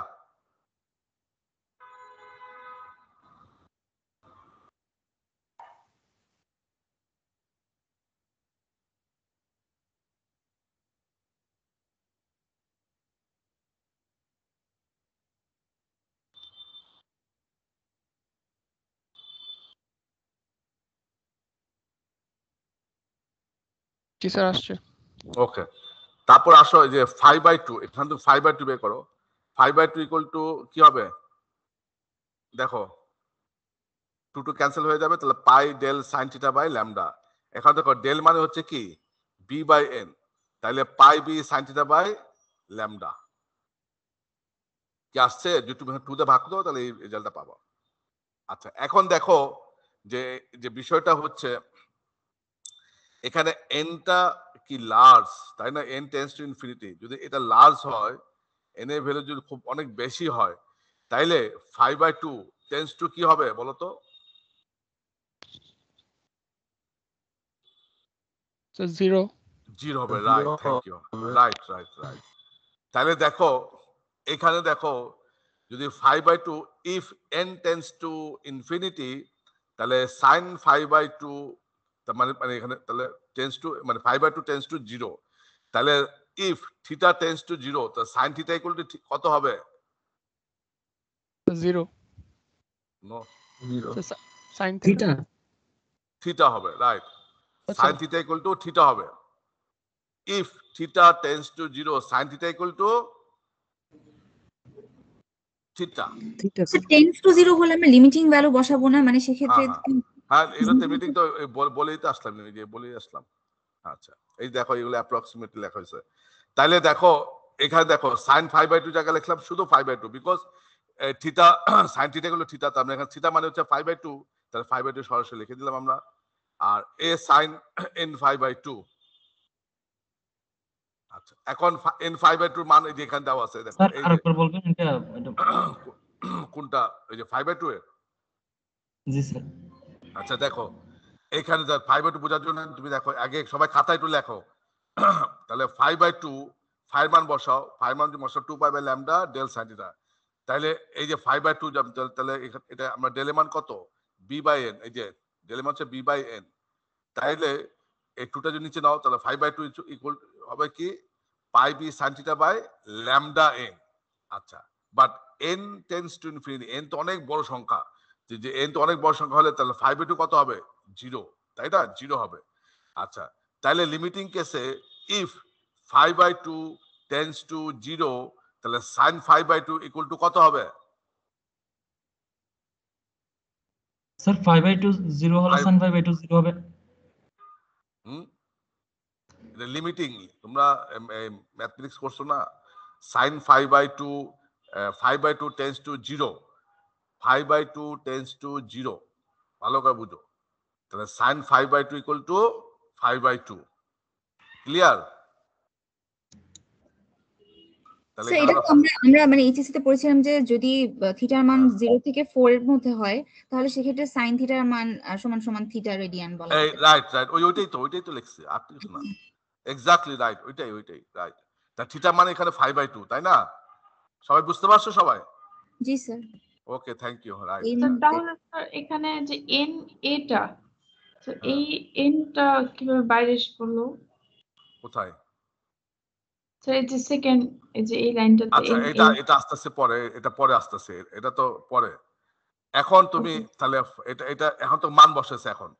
জি স্যার আসছে। ওকে, তারপর আসো এই যে 5/2, এখান থেকে 5/2 বের করো। 5/2 ইকুয়াল টু কি হবে দেখো, 2 টু ক্যান্সেল হয়ে যাবে, তাহলে pi del sine theta by lambda. এখন দেখো ডেল মানে হচ্ছে কি b বাই n, তাহলে pi b sine theta by lambda কি আসছে, যদি তুমি 2 দিয়ে ভাগ দাও তাহলে এই রেজাল্টটা পাবো। আচ্ছা, এখন দেখো যে যে বিষয়টা হচ্ছে এখানে nটা কি লার্জ, তাই না? n টেন্ডস টু ইনফিনিটি, যদি এটা লার্জ হয়, n এর ভ্যালু যদি খুব অনেক বেশি হয়, তাইলে 5/2 টেন্ডস টু কি হবে বলো তো? স্যার 0 0 হবে, right, thank you, right right right. তাহলে দেখো এখানে দেখো যদি 5/2 if n tends to infinity, তাহলে সাইন 5/2 মানে মানে এখানে তাহলে টেন্ডস টু মানে 5/2 টেন্ডস টু 0, তাহলে ইফ থিটা টেন্ডস টু 0, তো সাইন থিটা ইকুয়াল টু কত হবে? 0 no, sir sine theta theta হবে, রাইট। আচ্ছা। Sine theta equal to theta হবে। If theta tends to 0, sine theta equal to theta. Theta sir 10 to 0 হলে আমরা limiting value বসাবো না, মানে সেক্ষেত্রে হ্যাঁ এটা তো মিটিং তো বলেই তো আসলাম, এই যে বলেই আসলাম। আচ্ছা, এই দেখো এগুলো অ্যাপ্রক্সিমেটলি লেখা হয়েছে। তাহলে দেখো এখানে দেখো সাইন 5/2 জায়গায় লিখলাম শুধু 5/2, বিকজ থিটা সাইন থিটা গুলো থিটা, তার মানে এখানে থিটা মানে হচ্ছে 5/2, তাহলে 5/2 সরাসরি লিখে দিলাম আমরা। আর এ সাইন n5/2। আচ্ছা, এখন n5/2 মান এই যে এখানে দেওয়া আছে, দেখো স্যার এই আরেকবার বলবেন এটা কোনটা, এই যে 5/2 এর। জি স্যার। আচ্ছা দেখো এখানে 5/2 বোঝার জন্য তুমি দেখো আগে সবাই খাতায় একটু লেখো। তাহলে 5/2 5 মান বসাও, 5 মান যদি বসাও 2 pi by lambda del sine theta. তাহলে এই যে 5/2 তাহলে এটা আমরা ডেল মান কত b বাই n, এই যে ডেল মান হচ্ছে b বাই n, তাইলে এই 2টা যদি নিচে নাও তাহলে 5/2 ইকুয়াল হবে কি pi b sine theta by lambda n। আচ্ছা, but n tends to infinity, n তো অনেক বড় সংখ্যা, যে n তো অনেক বড় সংখ্যা হলে তাহলে 5/2 কত হবে 0, তাই না? 0 হবে। আচ্ছা, তাহলে লিমিটিং কেসে ইফ 5/2 টেন্ডস টু 0, তাহলে sin 5/2 ইকুয়াল টু কত হবে? স্যার 5/2 0 হলে sin 5/2 0 হবে। এটা লিমিটিং, তোমরা ম্যাথমেটিক্স করছো না? sin 5/2 5/2 tends to 0, 5/2 tends to 0, ভালো করে বুঝো। তাহলে sin 5/2 ইকুয়াল টু 5/2, ক্লিয়ার? তাহলে স্যার এখানে এটা তো আমরা মানে এইচএসসি তে পড়েছিলাম যে যদি থিটার মান 0 থেকে 4 এর মধ্যে হয় তাহলে সেক্ষেত্রে sin থিটার মান সমান সমান থিটা রেডিয়ান বলা এই যেতে পারে। রাইট ওইটাই তো লিখছি আর কিছু না এক্স্যাক্টলি রাইট ওইটাই রাইট তা থিটা মানে এখানে 5/2 তাই না সবাই বুঝতে পারছো সবাই জি sir. Okay thank you right এই স্যার মুহূর্তে তাহলে স্যার এখানে যে এন এটা তো এই এনটা কিভাবে বাইরে এসে পড়লো কোথায় স্যার এই যে সেকেন্ড এই যে এই লাইনটাতে আচ্ছা এন এটা আসতেছে পরে এটা পরে আসতেছে এটা তো পরে এখন তুমি তাহলে এটা এখন তো মান বসেছে এখন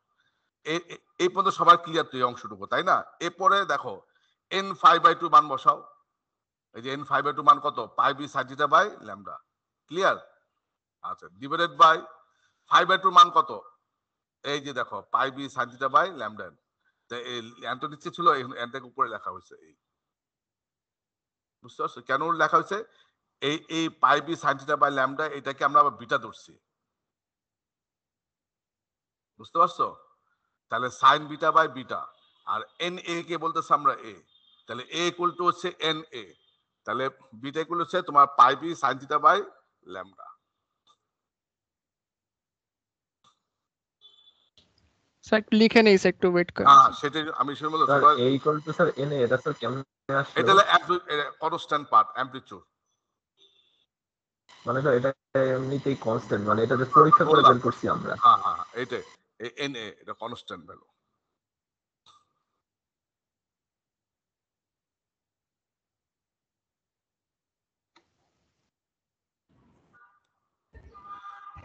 এই পর্যন্ত সবার ক্লিয়ার তো এই অংশটুকু তাই না এরপরে দেখো n5/2 মান বসাও এই যে n5/2 মান কত pi B sine theta by lambda clear আচ্ছা ডিভাইডেড বাই 5/2 মান কত এই যে দেখো pi B sine theta by lambda এই এনটা নিচে ছিল এনটাকে উপরে লেখা হয়েছে এই বুঝতে পারছো কেন লেখা হয়েছে এই pi B sine theta by lambda এটাকে আমরা আবার বিটা ধরছি বুঝতে পারছো তাহলে সাইন বিটা বাই বিটা আর এন এ কে বলতেছে আমরা এ তাহলে এ ইকুয়াল টু হচ্ছে এন এ তাহলে বিটা ইকুয়াল হচ্ছে তোমার pi B sine theta by lambda sir একটু লিখে নেই স্যার একটু ওয়েট করেন হ্যাঁ সেটাই আমি শুনে বলতে sir a equal to sir n এটা স্যার কেমন আসলো এটা হলো কনস্ট্যান্ট পার্ট অ্যামপ্লিটিউড মানে স্যার এটা এমনিতেই কনস্ট্যান্ট মানে এটা যে পরীক্ষা করে বের করছি আমরা হ্যাঁ এটাই এন এ এটা কনস্ট্যান্ট ভ্যালু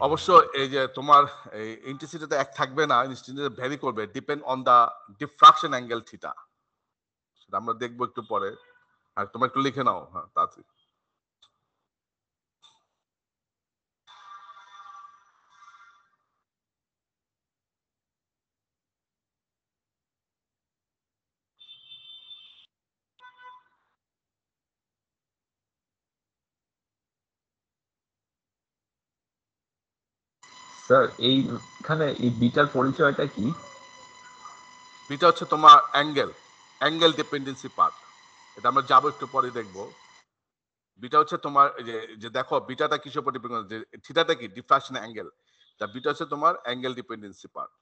অবশ্য এই যে তোমার এই ইন্টেন্সিটিতে এক থাকবে না ইন্টেন্সিটি ভ্যারি করবে depend on the diffraction angle theta সেটা আমরা দেখবো একটু পরে আর তোমরা একটু লিখে নাও হ্যাঁ তাড়াতাড়ি স্যার এইখানে এই বিটার পরিচয়টা কি বিটা হচ্ছে তোমার অ্যাঙ্গেল ডিপেন্ডেন্সি পার্ট এটা আমরা যাবো একটু পরে দেখবো বিটা হচ্ছে তোমার যে দেখো বিটাটা কিসের উপর ডিপেন্ড করে যে থিটাটা কি ডিফ্রাকশন অ্যাঙ্গেল তা বিটা হচ্ছে তোমার অ্যাঙ্গেল ডিপেন্ডেন্সি পার্ট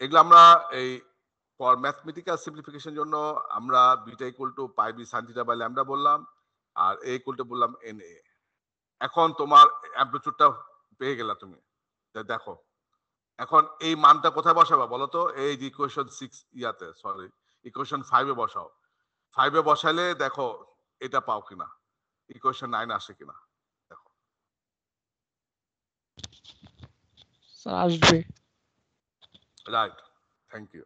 এগুলো আমরা এই ফর ম্যাথমেটিক্যাল সিম্পলিফিকেশন জন্য আমরা beta equal to pi B sine theta by lambda বললাম আর এ ইকুয়াল টু বললাম এন এ এখন তোমার অ্যামপ্লিটিউডটা পেয়ে গেলা তুমি দেখো এখন এই মানটা কোথায় বসাবা বলো তো এই যে ইকুয়েশন 6 ইয়াতে সরি ইকুয়েশন 5 এ বসাও 5 এ বসাইলে দেখো এটা পাও কিনা ইকুয়েশন 9 আসে কিনা দেখো স্যার আসবে রাইট থ্যাংক ইউ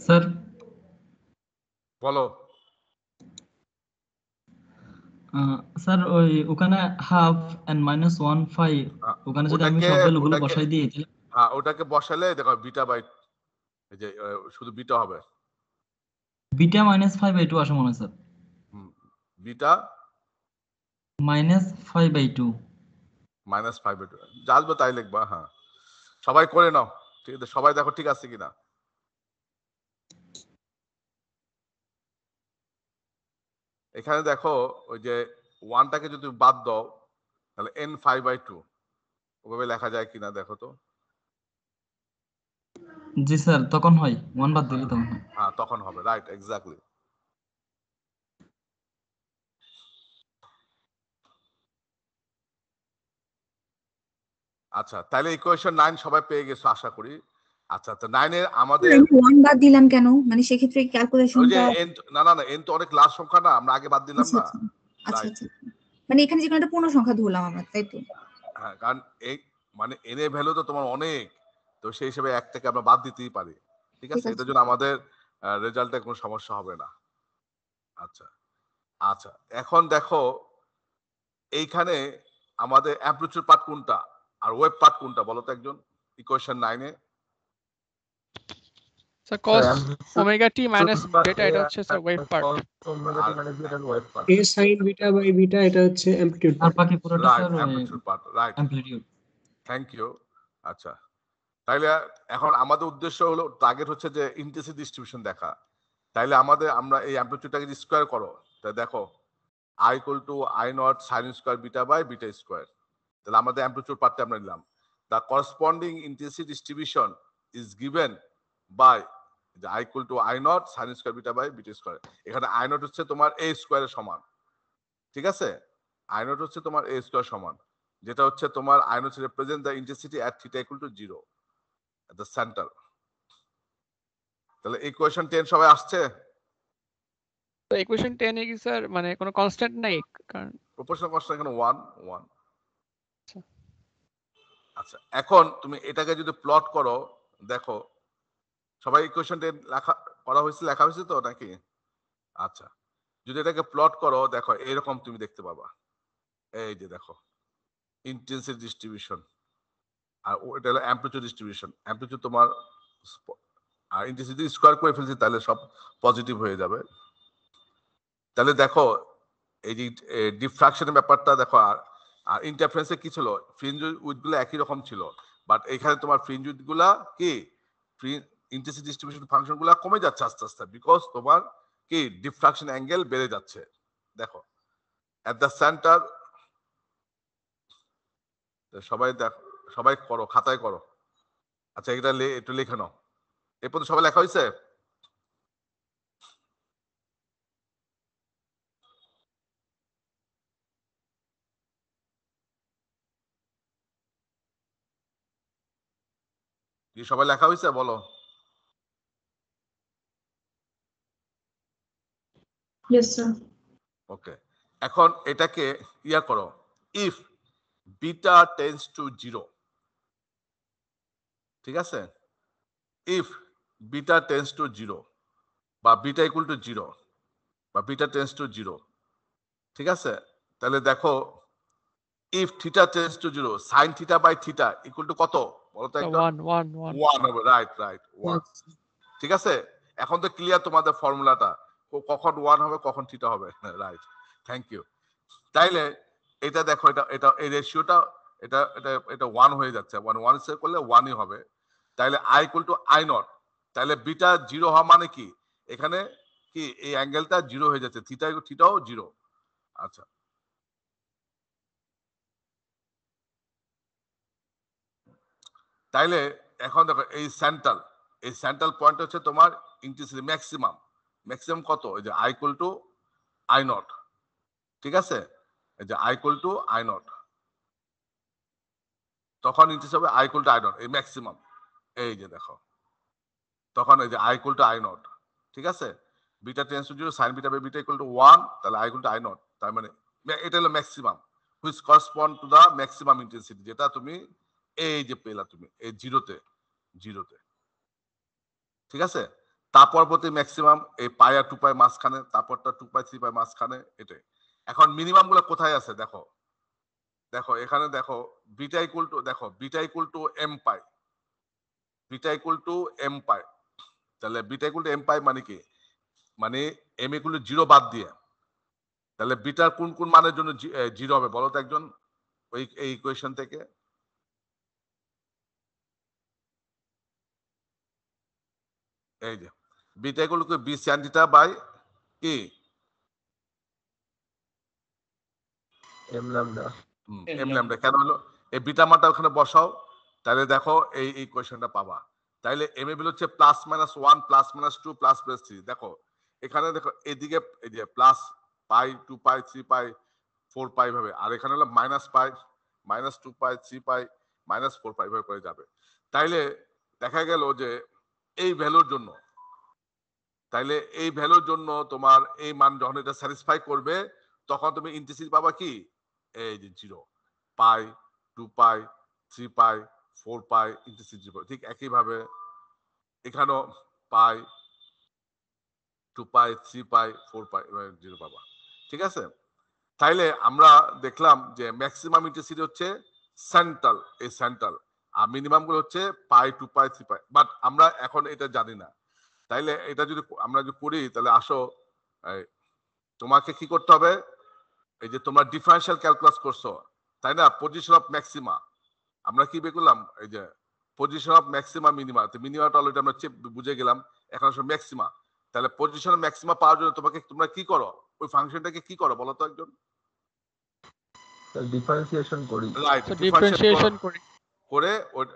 স্যার বলো স্যার ওই ওখানে হাফ এন্ড -1/5 ওখানে যদি আমি সব ভ্যালুগুলো বসাই দিই তাহলে হ্যাঁ ওটাকে বসালে দেখো বিটা বাই এই যে শুধু বিটা হবে বিটা -5/2 আসে মনে হয় স্যার বিটা -5/2 -5/2 যা আসবে তাই লিখবা হ্যাঁ সবাই করে নাও ঠিক আছে সবাই দেখো ঠিক আছে কিনা এখানে দেখো ওই যে 1টাকে যদি বাদ দাও তাহলে n5/2 ওভাবে লেখা যায় কিনা দেখো তো জি স্যার তখন হয় 1 বাদ দিলে তখন হয় হ্যাঁ তখন হবে রাইট এক্স্যাক্টলি আচ্ছা তাহলে ইকুয়েশন 9 সবাই পেয়ে গেছো আশা করি আচ্ছা তো 9 এর আমাদের আমি 1 বাদ দিলাম কেন মানে সেক্ষেত্রে ওই যে ক্যালকুলেশনটা n না n তো অনেক লাস্ট সংখ্যা না আমরা আগে বাদ দিলাম না আচ্ছা আচ্ছা মানে এখানে যে কোনো একটা পূর্ণ সংখ্যা ধরলাম আমরা তাই তো হ্যাঁ কারণ এই মানে n এর ভ্যালু তো তোমার অনেক তো সেই হিসেবে এক থেকে আমরা বাদ দিতেই পারি ঠিক আছে এটার জন্য আমাদের রেজাল্টে কোনো সমস্যা হবে না আচ্ছা আচ্ছা এখন দেখো এইখানে আমাদের অ্যামপ্লিটিউড পার্ট কোনটা আর ওয়েভ পার্ট কোনটা বলো তো একজন ইকুয়েশন 9 এ sir cos omega t minus বেটা এটা হচ্ছে sir wave part a sin beta by beta এটা হচ্ছে অ্যামপ্লিটিউড আর বাকি পুরোটা sir amplitude part right amplitude thank you আচ্ছা তাইলে এখন আমাদের উদ্দেশ্য হলো টার্গেট হচ্ছে যে ইন্টেন্সিটি ডিস্ট্রিবিউশন দেখা তাইলে আমরা এই অ্যামপ্লিটিউডটাকে স্কয়ার করো তাই দেখো i = i nought sin square beta by beta square তাহলে আমাদের অ্যামপ্লিটিউড পার্টটা আমরা নিলাম the corresponding intensity distribution is given by i = i nought sin square beta by beta square এখানে i নট হচ্ছে তোমার a স্কয়ারের সমান ঠিক আছে i নট হচ্ছে তোমার a স্কয়ার সমান যেটা হচ্ছে তোমার i not represent the intensity at theta = 0 at the center তাহলে ইকুয়েশন 10 সবাই আসছে তো ইকুয়েশন 10 এ কি স্যার মানে কোনো কনস্ট্যান্ট নাই কারণ প্রপোর্শনাল কনস্ট্যান্ট এখানে 1 আচ্ছা এখন তুমি এটাকে যদি প্লট করো দেখো সবাই ইকুয়েশন 10 লেখা হয়েছে তো নাকি আচ্ছা যদি এটাকে প্লট করো দেখো এরকম তুমি দেখতে পাবা এই যে দেখো ইন্টেন্সিটি ডিস্ট্রিবিউশন আর এটা হলো অ্যামপ্লিটিউড ডিস্ট্রিবিউশন অ্যামপ্লিটিউড তোমার আর ইন্টেন্সিটি স্কয়ার করে ফেলছি তাহলে সব পজিটিভ হয়ে যাবে তাহলে দেখো এই যে ডিফ্রাকশনের ব্যাপারটা দেখো আর ইন্টারফারেন্সে কি ছিল ফ্রিঞ্জ উইথ গুলো একই রকম ছিল বাট এখানে তোমার ফ্রিঞ্জ উইথ গুলা কি ইন্টেন্সিটি ডিস্ট্রিবিউশন ফাংশন গুলা কমে যাচ্ছে আস্তে আস্তে বিকজ তোমার কি ডিফ্রাকশন অ্যাঙ্গেল বেড়ে যাচ্ছে দেখো এট দ্য সেন্টার সবাই করো খাতায় করো আচ্ছা এটা একটু লিখে নাও এ পর্যন্ত সবাই লেখা হয়েছে কি সবাই লেখা হয়েছে বলো Yes, sir. ওকে এখন এটাকে ইয়া করো ইফ বিটা টেন্ডস টু 0 ঠিক আছে ইফ বিটা টেন্ডস টু 0 বা বিটা = 0 বা বিটা টেন্ডস টু 0 ঠিক আছে তাহলে দেখো if theta tends to 0 sin theta by theta = কত বলো তো একদম 1 হবে রাইট 1 ঠিক আছে এখন তো ক্লিয়ার তোমাদের ফর্মুলাটা কখন 1 হবে কখন থিটা হবে রাইট থ্যাংক ইউ তাইলে এটা দেখো এটা এই রেশিওটা এটা 1 হয়ে যাচ্ছে 1 সেট করলে 1ই হবে তাইলে i = i নট তাহলে বিটা 0 হওয়া মানে কি এখানে কি এই অ্যাঙ্গেলটা 0 হয়ে যাচ্ছে থিটাও 0 আচ্ছা তাইলে এখন দেখো এই সেন্ট্রাল পয়েন্ট হচ্ছে তোমার ইন্টেন্সিটি ম্যাক্সিমাম কত এই যে i = i নট ঠিক আছে এই যে i = i নট তখন ইন্টেন্সিটি হবে i = i নট এই ম্যাক্সিমাম এই যে দেখো তখন এই যে i = i নট ঠিক আছে beta tends to 0 sin beta by beta = 1 তাহলে i = i নট তার মানে এটা হলো maximum which correspond to the maximum intensity যেটা তুমি এই যে পেলা তুমি এই জিরোতে ঠিক আছে তারপর প্রতি ম্যাক্সিমাম এই পাই আর 2 পাই মাঝখানে তারপরটা 2 পাই 3 পাই মাঝখানে এটাই এখন মিনিমাম গুলো কোথায় আছে দেখো, দেখো এখানে দেখো বিটা ইকুয়াল টু, দেখো beta equal to M pi, beta equal to M pi. তাহলে beta equal to M pi মানে কি, মানে এম ইকুয়াল টু 0 বাদ দিয়ে, তাহলে বিটার কোন কোন মানের জন্য 0 হবে বলো তো একজন ওই এই ইকুয়েশন থেকে। এই যে beta equal to b sin theta by কি এম ল্যামডা। M lambda. কেন হলো, এই বিটা মানটা ওখানে বসাও, তাহলে দেখো এই ইকুয়েশনটা পাবা। তাইলে এম এ ভ্যালু হচ্ছে +-1 +-2 ++3। দেখো এখানে দেখো এদিকে এই যে প্লাস পাই 2 পাই 3 পাই 4 পাই ভাবে, আর এখানে হলো মাইনাস পাই -2 পাই 3 পাই -4 পাই ভাবে করে যাবে। তাইলে দেখা গেল যে এই ভ্যালুর জন্য, তাইলে এই ভ্যালুর জন্য তোমার এই মান যখন এটা স্যাটিসফাই করবে তখন তুমি ইন্টিজার পাবা কি, এই যে 0 পাই 2 পাই 3 পাই 4 পাই ইন্টিজার 0। ঠিক একই ভাবে এখানেও পাই 2 পাই 3 পাই 4 পাই 0 পাবা। ঠিক আছে, তাইলে আমরা দেখলাম যে ম্যাক্সিমাম ইন্টিজার হচ্ছে সেন্ট্রাল, এই সেন্ট্রাল, আর মিনিমাম গুলো হচ্ছে পাই 2 পাই 3 পাই, বাট আমরা এখন এটা জানি না। তাইলে এটা যদি আমরা যদি করি তাহলে আসো তোমাকে কি করতে হবে, এই যে তোমরা ডিফারেন্সিয়াল ক্যালকুলাস করছো তাই না, পজিশন অফ ম্যাক্সিমা আমরা কি বের করলাম, এই যে পজিশন অফ ম্যাক্সিমা মিনিমা, তো মিনিমাটা অলরেডি আমরা বুঝে গেলাম, এখন আসলে ম্যাক্সিমা। তাহলে পজিশন অফ ম্যাক্সিমা পাওয়ার জন্য তোমাকে তোমরা কি করো, ওই ফাংশনটাকে কি করো বলো তো একজন। ডিফারেন্সিয়েশন করি, রাইট, ডিফারেন্সিয়েশন করি করে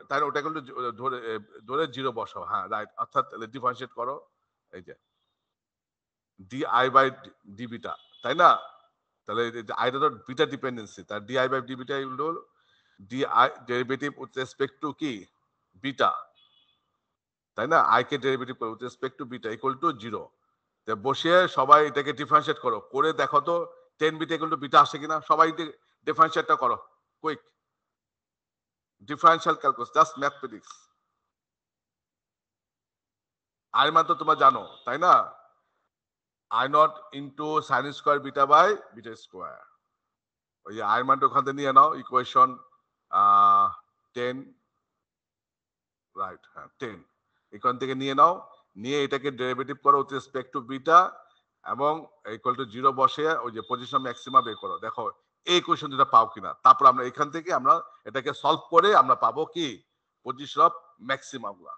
তাহলে ওটা কিন্তু ধরে ধরে 0 বসাও। হ্যাঁ রাইট, অর্থাৎ ডিফারেন্সিয়েট করো এই যে ডিআই বাই ডিবিটা, তাই না। তাহলে আইটা তো বিটা ডিপেন্ডেন্সি, তার ডিআই বাই ডিবিটা হলো d I derivative with respect to কি বিটা, তাই না। আই কে ডেরিভেটিভ করে with respect to beta equal to 0। তো বসিয়ে সবাই এটাকে ডিফারেন্সিয়েট করো, করে দেখো তো 10 বিটা ইকুয়াল টু বিটা আসে কিনা, সবাই ডিফারেন্সিয়েটটা করো quick. Differential calculus, just mathematics. I মান তো তোমরা জানো তাই না, I nought into sine square beta by beta square. ওই যে আই মানটা ওখান থেকে নিয়ে নাও, ইকুয়েশন 10 রাইট, হ্যাঁ 10 এখান থেকে নিয়ে নাও, নিয়ে এটাকে ডেরিভেটিভ করো উইথ রেসপেক্ট টু বিটা এবং ইকুয়াল টু 0 বসে ওই যে পজিশন ম্যাক্সিমা বের করো, দেখো এই ইকুয়েশন দুটো পাও কিনা। তারপর আমরা এখান থেকে আমরা এটাকে সলভ করে আমরা পাবো কি পজিশন অফ ম্যাক্সিমা গুলা।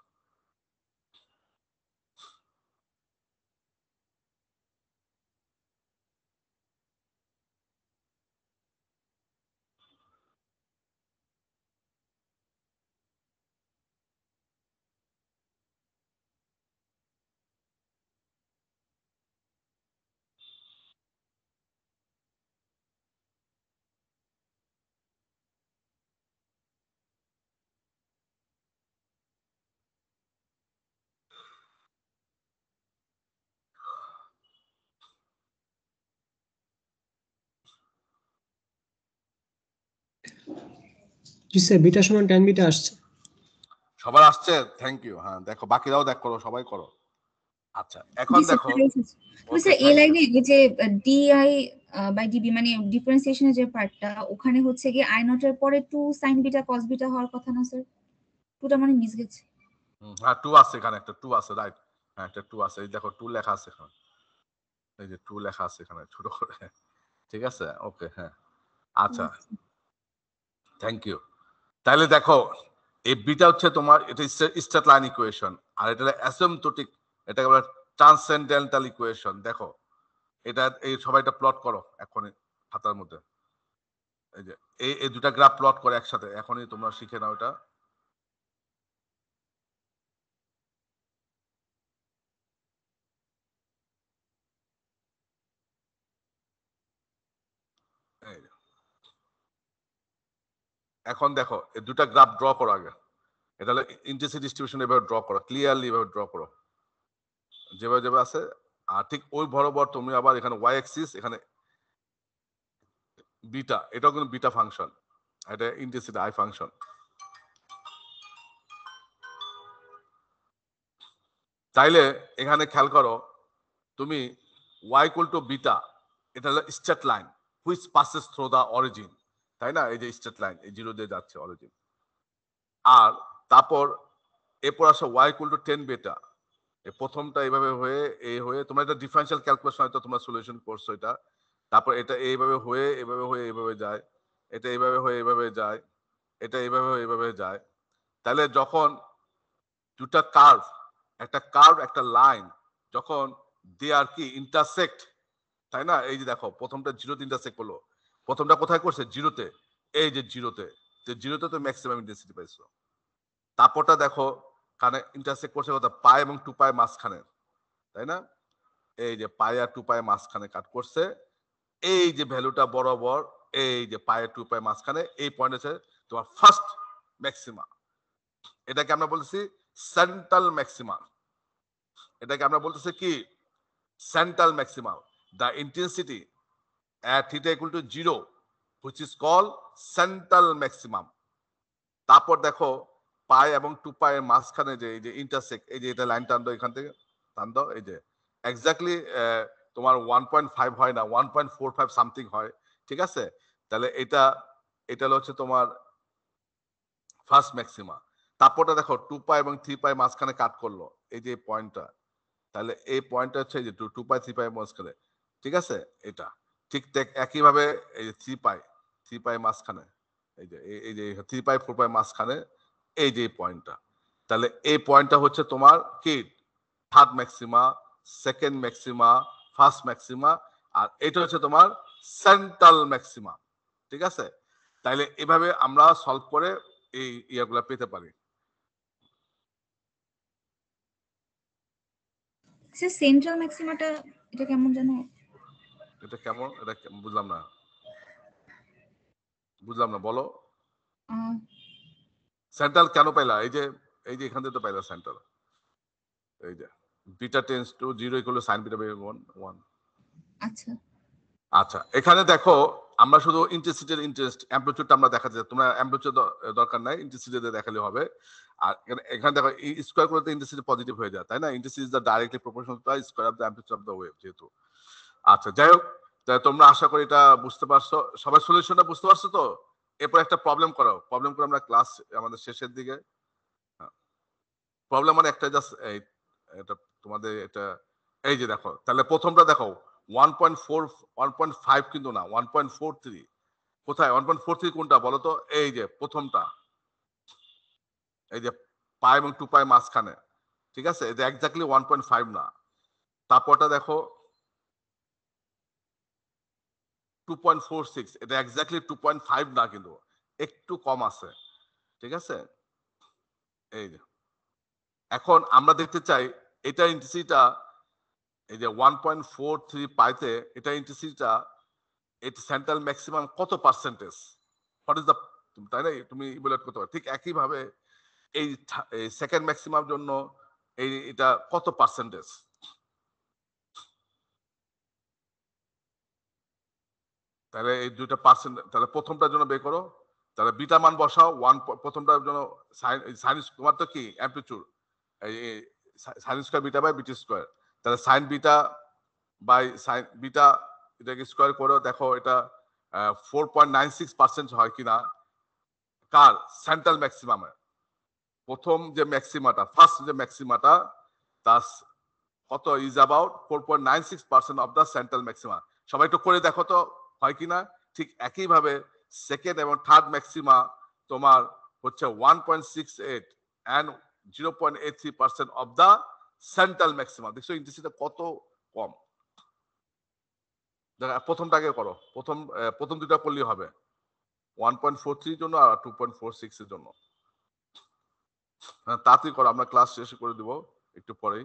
জি স্যার, বিটা সমান tan বিটা আসছে। সবার আসছে, থ্যাংক ইউ। হ্যাঁ দেখো বাকিরাও দেখ করো, সবাই করো। আচ্ছা এখন দেখো স্যার এই লাইনে এই যে ডিআই বাই ডিবি মানে ডিফারেন্সিয়েশনের যে পার্টটা, ওখানে হচ্ছে কি আই নট এর পরে 2 sin বিটা cos বিটা হওয়ার কথা না স্যার, 2টা মানে মিস গেছে। হ্যাঁ 2 আছে এখানে, একটা 2 আছে রাইট, হ্যাঁ একটা 2 আছে, এই দেখো 2 লেখা আছে এখানে, এই যে 2 লেখা আছে এখানে ছোট করে, ঠিক আছে ওকে হ্যাঁ আচ্ছা থ্যাংক ইউ। তাহলে দেখো এই বিটা হচ্ছে তোমার এটা স্ট্রেট লাইন ইকুয়েশন, আর এটা অ্যাসিম্পটোটিক, এটাকে বলে ট্রান্সেন্ডেন্টাল ইকুয়েশন। দেখো এটা এই সবাইটা প্লট করো এখনই খাতার মধ্যে, এই যে এই দুটা গ্রাফ প্লট করে একসাথে, এখনই তোমরা শিখে নাও এটা। এখন দেখো এই দুটা গ্রাফ ড্র করো আগে, এটা হলো ইন্টেন্সিটি ডিস্ট্রিবিউশন, এভাবে ড্র করো ক্লিয়ারলি, এভাবে ড্র করো যেভাবে যেভাবে আছে। আর ঠিক ওই বরাবর তুমি আবার এখানে ওয়াই অ্যাক্সিস, এখানে বিটা, এটাও কিন্তু বিটা ফাংশন, এটা ইন্টেন্সিটি আই ফাংশন। তাইলে এখানে খেয়াল করো তুমি ওয়াই ইকুয়াল টু বিটা, এটা হলো straight line, which passes through the origin, তাই না? এই যে স্ট্রেট লাইন, এই 0 দিয়ে যাচ্ছে অরিজিন। আর তারপর এরপর আসে y ইকুয়াল টু 10 বেটা। এই প্রথমটা এইভাবে হয়ে এই হয়ে তোমরা এটা ডিফারেনশিয়াল ক্যালকুলেশন হয়তো তোমরা সলিউশন করছো এটা। তারপর এটা এইভাবে হয়ে এইভাবে যায়, এটা এইভাবে হয়ে এইভাবে যায়, এটা এইভাবে হয়ে এইভাবে যায়। তাহলে যখন দুটা কার্ভ, একটা লাইন যখন দে আর কি ইন্টারসেক্ট, তাই না? এই যে দেখো প্রথমটা 0 তে ইন্টারসেক্ট করলো, প্রথমটা কোথায় করছে? 0-তে, এই যে 0-তে, তো 0-তে তো ম্যাক্সিমাম ইন্টেন্সিটি পাইছো। তারপরটা দেখো কানে ইন্টারসেক্ট করছে কথা পাই এবং 2 পাই মাঝখানে, তাই না? এই যে পাই আর 2 পাই মাঝখানে কাট করছে, এই যে ভ্যালুটা বরাবর এই যে পাই আর 2 পাই মাঝখানে এই পয়েন্ট আছে তোমার ফার্স্ট ম্যাক্সিমা। এটাকে আমরা বলতেছি সেন্ট্রাল ম্যাক্সিমা। এটাকে আমরা বলতেছি কি? Central maxima. The intensity at theta equal to 0 which is called central maximum. তারপর দেখো পাই এবং 2 পাই এর মাঝখানে যে এই যে ইন্টারসেক্ট, এই যে এটা লাইন টান দাও, এখান থেকে টান দাও, এই যে এক্স্যাক্টলি তোমার 1.5 হয় না, 1.45 সামথিং হয়, ঠিক আছে? তাহলে এটা হচ্ছে তোমার ফার্স্ট ম্যাক্সিমা। তারপরটা দেখো 2 পাই এবং 3 পাই মাঝখানে কাট করলো, এই যে পয়েন্টটা, তাহলে এই পয়েন্টটা হচ্ছে এই যে 2 পাই 3 পাই মাঝখানে, ঠিক আছে? এটা ঠিক একইভাবে এই যে 3 পাই মাঝখানে, এই যে 3 পাই 4 পাই মাঝখানে এই যে পয়েন্টটা, তাহলে এই পয়েন্টটা হচ্ছে তোমার কি? Third maxima, second maxima, first maxima, আর এটা হচ্ছে তোমার সেন্ট্রাল ম্যাক্সিমা, ঠিক আছে? তাইলে এভাবে আমরা সলভ করে এই ইয়াগুলা পেতে পারি। স্যার সেন্ট্রাল ম্যাক্সিমাটা এটা কেমন জানো? এটা কেমন? এটা বুঝলাম না বলো। সেন্ট্রাল কেন পাইলা? এই যে এখান থেকে তো পাইলা সেন্ট্রাল, এই যে beta tends to 0 equal to sin beta by 1। আচ্ছা আচ্ছা, এখানে দেখো আমরা শুধু ইন্টেন্সিটির অ্যাম্পলিটিউডটা আমরা দেখাতে চাই। তোমরা অ্যাম্পলিটিউড দরকার নাই, ইন্টেন্সিটিতে দেখালে হবে। আর এখানে দেখো স্কয়ার করলে তো ইন্টেন্সিটি পজিটিভ হয়ে যায়, তাই না? Intensity is the directly proportional to the square of the amplitude of the wave যেহেতু। আচ্ছা, যাই হোক, তোমরা আশা করি এটা বুঝতে পারছো, সবাই সলিউশনটা বুঝতে পারছো তো? এরপর একটা প্রবলেম করো, করে আমরা ক্লাস আমাদের শেষের দিকে। প্রবলেম মানে একটা জাস্ট এটা তোমাদের এটা, এই যে দেখো, তাহলে প্রথমটা দেখো 1.5 কিন্তু না, 1.43। কোথায় 1.43? কোনটা বলো তো? এই যে প্রথমটা, এই যে পাই এবং 2 পাই মাঝখানে, ঠিক আছে? এটা এক্স্যাক্টলি 1.5 না। তারপরটা দেখো 2.46, এটা এক্স্যাক্টলি 2.5 না, কিন্তু একটু কম আছে, ঠিক আছে? এই যে এখন আমরা দেখতে চাই এটা ইন্টেন্সিটিটা, এই যে 1.43 পাইতে এটা ইন্টেন্সিটিটা এটা সেন্ট্রাল ম্যাক্সিমাম কত পার্সেন্টেজ, হোয়াট ইজ দ্য, তাই না? তুমি ইভালুয়েট করতে পারো। ঠিক একই ভাবে এই সেকেন্ড ম্যাক্সিমাম জন্য এটা কত পার্সেন্টেজ, তাহলে এই দুইটা পার্সেন্ট, তাহলে প্রথমটার জন্য বের করো। তাহলে বিটা মান বসাও, প্রথমটার জন্য সাইন তোমার তো কি অ্যাম্পলিটিউড, এই sine square beta by beta square, তাহলে sine beta by sine beta এটাকে স্কয়ার করো, দেখো এটা 4.96% হয় কিনা কার সেন্ট্রাল ম্যাক্সিমামে। প্রথম যে ম্যাক্সিমাটা, ফার্স্ট যে ম্যাক্সিমাটা, তার কত? Is about 4.96% of the central maxima. সবাই একটু করে দেখো তো হয় কিনা। ঠিক একইভাবে সেকেন্ড এবং থার্ড ম্যাক্সিমা তোমার হচ্ছে 1.68 and 0.83% of the central maxima. দেখছো ইন্টেন্সিটি কত কম। প্রথমটাকে করো, প্রথম দুটো করলেই হবে, 1.43 জন্য আর 2.46 এর জন্য। তাড়াতাড়ি করো, আমরা ক্লাস শেষ করে দিব একটু পরেই।